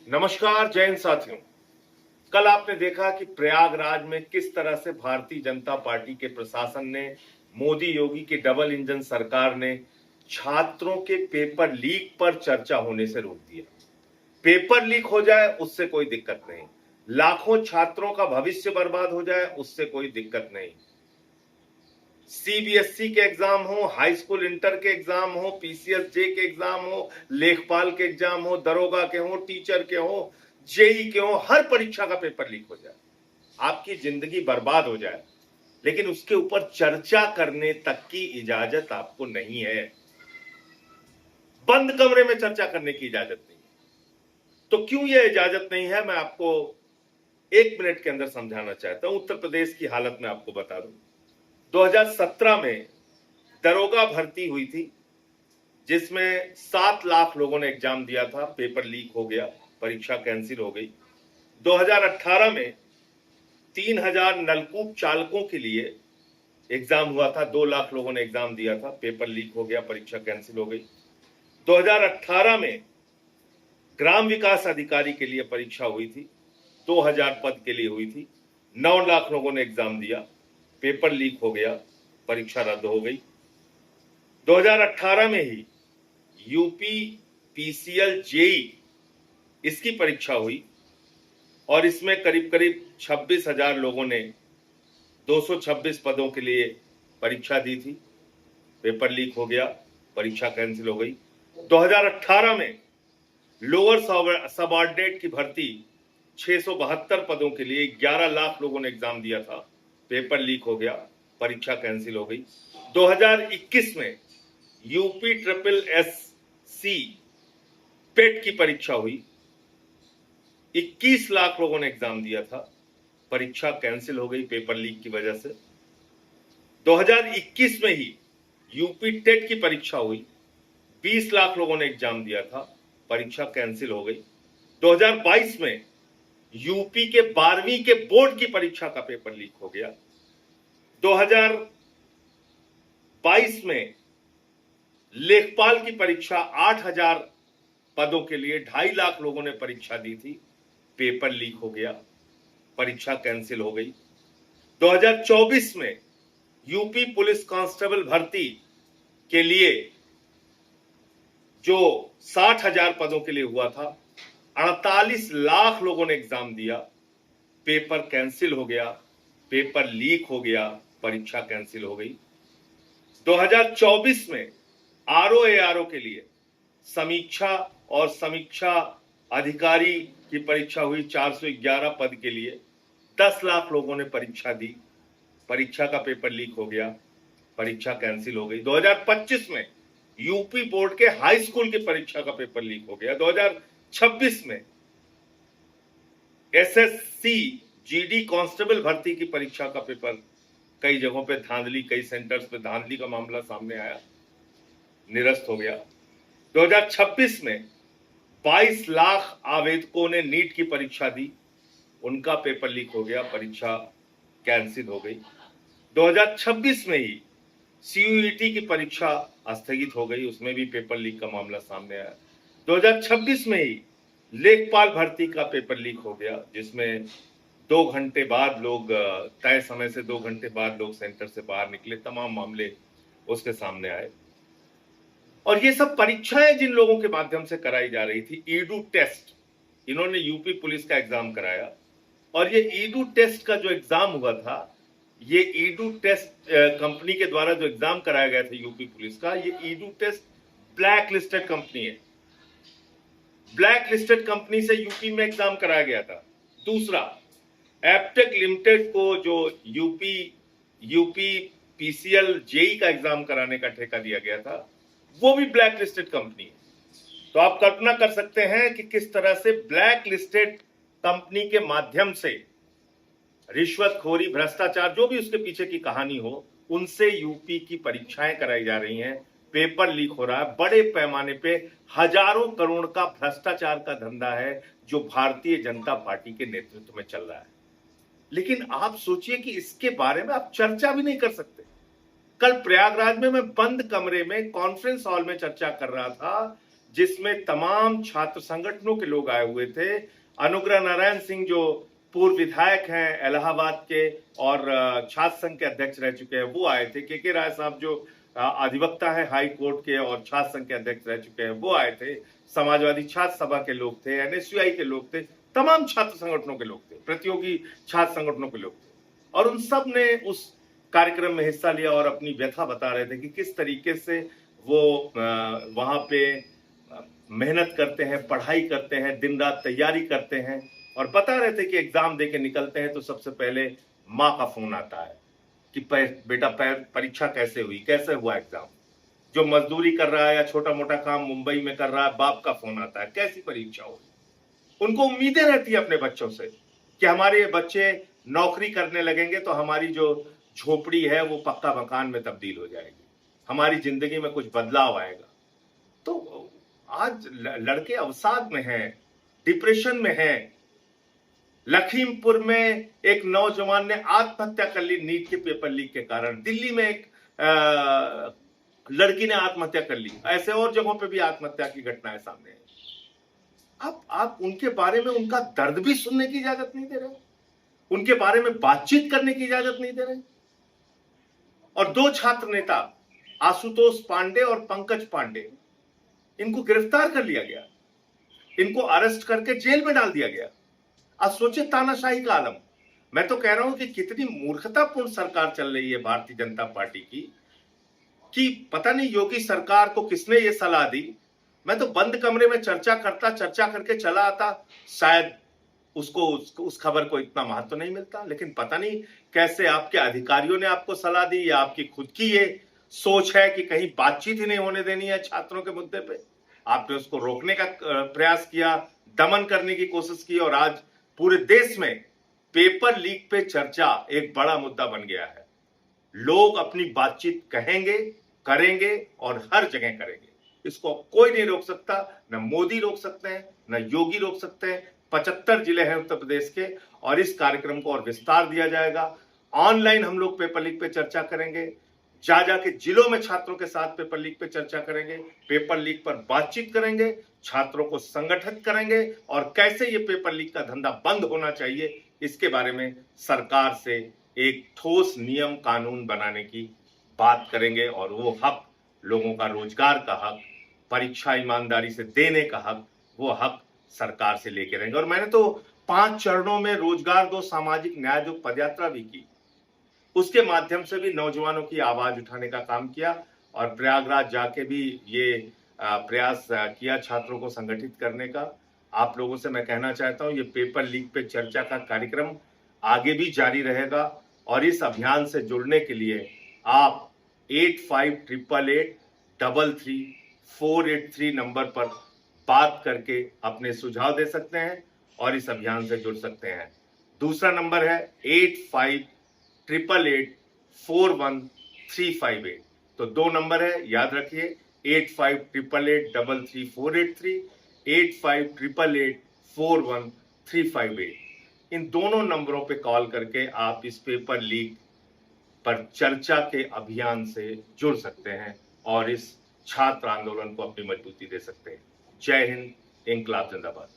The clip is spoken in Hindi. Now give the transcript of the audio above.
नमस्कार जय हिंद साथियों। कल आपने देखा कि प्रयागराज में किस तरह से भारतीय जनता पार्टी के प्रशासन ने, मोदी योगी की डबल इंजन सरकार ने छात्रों के पेपर लीक पर चर्चा होने से रोक दिया। पेपर लीक हो जाए उससे कोई दिक्कत नहीं, लाखों छात्रों का भविष्य बर्बाद हो जाए उससे कोई दिक्कत नहीं। सीबीएसई के एग्जाम हो, हाई स्कूल इंटर के एग्जाम हो, पीसीएस जे के एग्जाम हो, लेखपाल के एग्जाम हो, दरोगा के हो, टीचर के हो, जेई के हो, हर परीक्षा का पेपर लीक हो जाए, आपकी जिंदगी बर्बाद हो जाए, लेकिन उसके ऊपर चर्चा करने तक की इजाजत आपको नहीं है। बंद कमरे में चर्चा करने की इजाजत नहीं। तो क्यों यह इजाजत नहीं है, मैं आपको 1 मिनट के अंदर समझाना चाहता हूं। उत्तर प्रदेश की हालत में आपको बता दूं, 2017 में दरोगा भर्ती हुई थी, जिसमें 7 लाख लोगों ने एग्जाम दिया था, पेपर लीक हो गया, परीक्षा कैंसिल हो गई। 2018 में 3000 नलकूप चालकों के लिए एग्जाम हुआ था, 2 लाख लोगों ने एग्जाम दिया था, पेपर लीक हो गया, परीक्षा कैंसिल हो गई। 2018 में ग्राम विकास अधिकारी के लिए परीक्षा हुई थी, 2000 पद के लिए हुई थी, 9 लाख लोगों ने एग्जाम दिया, पेपर लीक हो गया, परीक्षा रद्द हो गई। 2018 में ही यूपी पीसीएल जेई इसकी परीक्षा हुई और इसमें करीब करीब 26,000 लोगों ने 226 पदों के लिए परीक्षा दी थी, पेपर लीक हो गया, परीक्षा कैंसिल हो गई। 2018 में लोअर सबऑर्डिनेट की भर्ती 672 पदों के लिए 11 लाख लोगों ने एग्जाम दिया था, पेपर लीक हो गया, परीक्षा कैंसिल हो गई। 2021 में यूपी ट्रिपल एससी पेट की परीक्षा हुई, 21 लाख लोगों ने एग्जाम दिया था, परीक्षा कैंसिल हो गई पेपर लीक की वजह से। 2021 में ही यूपी टेट की परीक्षा हुई, 20 लाख लोगों ने एग्जाम दिया था, परीक्षा कैंसिल हो गई। 2022 में यूपी के 12वीं के बोर्ड की परीक्षा का पेपर लीक हो गया। 2022 में लेखपाल की परीक्षा 8000 पदों के लिए 2.5 लाख लोगों ने परीक्षा दी थी, पेपर लीक हो गया, परीक्षा कैंसिल हो गई। 2024 में यूपी पुलिस कांस्टेबल भर्ती के लिए जो 60,000 पदों के लिए हुआ था, 48 लाख लोगों ने एग्जाम दिया, पेपर कैंसिल हो गया, पेपर लीक हो गया, परीक्षा कैंसिल हो गई। 2024 में आरओ के लिए समीक्षा और समीक्षा अधिकारी की परीक्षा हुई, 411 पद के लिए 10 लाख लोगों ने परीक्षा दी, परीक्षा का पेपर लीक हो गया, परीक्षा कैंसिल हो गई। 2025 में यूपी बोर्ड के हाई स्कूल की परीक्षा का पेपर लीक हो गया। 2026 में एसएससी जीडी कांस्टेबल भर्ती की परीक्षा का पेपर कई जगहों पे धांधली, कई सेंटर्स पे धांधली का मामला सामने आया, निरस्त हो गया। 2026 में 22 लाख आवेदकों ने नीट की परीक्षा दी, उनका पेपर लीक हो गया, परीक्षा कैंसिल हो गई। 2026 में ही सीयूईटी की परीक्षा स्थगित हो गई, उसमें भी पेपर लीक का मामला सामने आया। 2026 में ही लेखपाल भर्ती का पेपर लीक हो गया, जिसमें 2 घंटे बाद लोग, तय समय से 2 घंटे बाद लोग सेंटर से बाहर निकले, तमाम मामले उसके सामने आए। और ये सब परीक्षाएं जिन लोगों के माध्यम से कराई जा रही थी, ईडू टेस्ट, इन्होंने यूपी पुलिस का एग्जाम कराया, और ये ईडू टेस्ट का जो एग्जाम हुआ था, ये ईडू टेस्ट कंपनी के द्वारा जो एग्जाम कराया गया था यूपी पुलिस का, ये Edutest black listed company है, ब्लैक लिस्टेड कंपनी से यूपी में एग्जाम कराया गया था। दूसरा, एप्टेक लिमिटेड को जो यूपी पीसीएल जेई का एग्जाम कराने का ठेका दिया गया था, वो भी ब्लैक लिस्टेड कंपनी है। तो आप कल्पना कर सकते हैं कि किस तरह से ब्लैक लिस्टेड कंपनी के माध्यम से रिश्वतखोरी, भ्रष्टाचार, जो भी उसके पीछे की कहानी हो, उनसे यूपी की परीक्षाएं कराई जा रही हैं, पेपर लीक हो रहा है, बड़े पैमाने पे हजारों करोड़ का भ्रष्टाचार का धंधा है जो भारतीय जनता पार्टी के नेतृत्व में चल रहा है। लेकिन आप सोचिए कि इसके बारे में आप चर्चा भी नहीं कर सकते। कल प्रयागराज में मैं बंद कमरे में कॉन्फ्रेंस हॉल में चर्चा कर रहा था, जिसमें तमाम छात्र संगठनों के लोग आए हुए थे। अनुग्रह नारायण सिंह जो पूर्व विधायक हैं इलाहाबाद के और छात्र संघ के अध्यक्ष रह चुके हैं, वो आए थे। के राय साहब जो अधिवक्ता है हाई कोर्ट के और छात्र संघ के अध्यक्ष रह चुके हैं, वो आए थे। समाजवादी छात्र सभा के लोग थे, एनएसयूआई के लोग थे, तमाम छात्र संगठनों के लोग थे, प्रतियोगी छात्र संगठनों के लोग थे, और उन सब ने उस कार्यक्रम में हिस्सा लिया और अपनी व्यथा बता रहे थे कि किस तरीके से वो वहां पे मेहनत करते हैं, पढ़ाई करते हैं, दिन रात तैयारी करते हैं, और बता रहे थे कि एग्जाम देके निकलते हैं तो सबसे पहले माँ का फोन आता है कि बेटा परीक्षा कैसे हुई, कैसे हुआ एग्जाम। जो मजदूरी कर रहा है या छोटा मोटा काम मुंबई में कर रहा है, बाप का फोन आता है, कैसी परीक्षा हुई। उनको उम्मीदें रहती है अपने बच्चों से कि हमारे बच्चे नौकरी करने लगेंगे तो हमारी जो झोपड़ी है वो पक्का मकान में तब्दील हो जाएगी, हमारी जिंदगी में कुछ बदलाव आएगा। तो आज लड़के अवसाद में हैं, डिप्रेशन में हैं। लखीमपुर में एक नौजवान ने आत्महत्या कर ली नीट के पेपर लीक के कारण। दिल्ली में एक लड़की ने आत्महत्या कर ली। ऐसे और जगहों पे भी आत्महत्या की घटनाएं सामने आई। आप उनके बारे में उनका दर्द भी सुनने की इजाजत नहीं दे रहे, उनके बारे में बातचीत करने की इजाजत नहीं दे रहे। और दो छात्र नेता आशुतोष पांडे और पंकज पांडे, इनको गिरफ्तार कर लिया गया, इनको अरेस्ट करके जेल में डाल दिया गया। अब सोचिए तानाशाही का आलम। मैं तो कह रहा हूं कि कितनी मूर्खतापूर्ण सरकार चल रही है भारतीय जनता पार्टी की, कि पता नहीं योगी सरकार को किसने ये सलाह दी। मैं तो बंद कमरे में चर्चा करके चला आता, शायद उसको उस खबर को इतना महत्व नहीं मिलता। लेकिन पता नहीं कैसे आपके अधिकारियों ने आपको सलाह दी, या आपकी खुद की ये सोच है कि कहीं बातचीत ही नहीं होने देनी है छात्रों के मुद्दे पे। आपने उसको रोकने का प्रयास किया, दमन करने की कोशिश की, और आज पूरे देश में पेपर लीक पे चर्चा एक बड़ा मुद्दा बन गया है। लोग अपनी बातचीत कहेंगे, करेंगे और हर जगह करेंगे। इसको कोई नहीं रोक सकता, न मोदी रोक सकते हैं, न योगी रोक सकते हैं। 75 जिले हैं उत्तर प्रदेश के, और इस कार्यक्रम को और विस्तार दिया जाएगा। ऑनलाइन हम लोग पेपर लीक पे चर्चा करेंगे, जा जाके जिलों में छात्रों के साथ पेपर लीक पे चर्चा करेंगे, पेपर लीक पर बातचीत करेंगे, छात्रों को संगठित करेंगे, और कैसे ये पेपर लीक का धंधा बंद होना चाहिए इसके बारे में सरकार से एक ठोस नियम कानून बनाने की बात करेंगे। और वो हक, लोगों का रोजगार का हक, परीक्षा ईमानदारी से देने का हक, वो हक सरकार से लेके रहेंगे। और मैंने तो 5 चरणों में रोजगार दो, सामाजिक न्याय दो पदयात्रा भी की। उसके माध्यम से भी नौजवानों की आवाज उठाने का काम किया, और प्रयागराज जाके भी ये प्रयास किया छात्रों को संगठित करने का। आप लोगों से मैं कहना चाहता हूं, ये पेपर लीक पे चर्चा का कार्यक्रम आगे भी जारी रहेगा, और इस अभियान से जुड़ने के लिए आप 8588833483 नंबर पर बात करके अपने सुझाव दे सकते हैं और इस अभियान से जुड़ सकते हैं। दूसरा नंबर है 8588841358। तो 2 नंबर है, याद रखिए, 8588833483, 8588841358। इन दोनों नंबरों पे कॉल करके आप इस पेपर लीक पर चर्चा के अभियान से जुड़ सकते हैं और इस छात्र आंदोलन को अपनी मजबूती दे सकते हैं। जय हिंद, इंकलाब जिंदाबाद।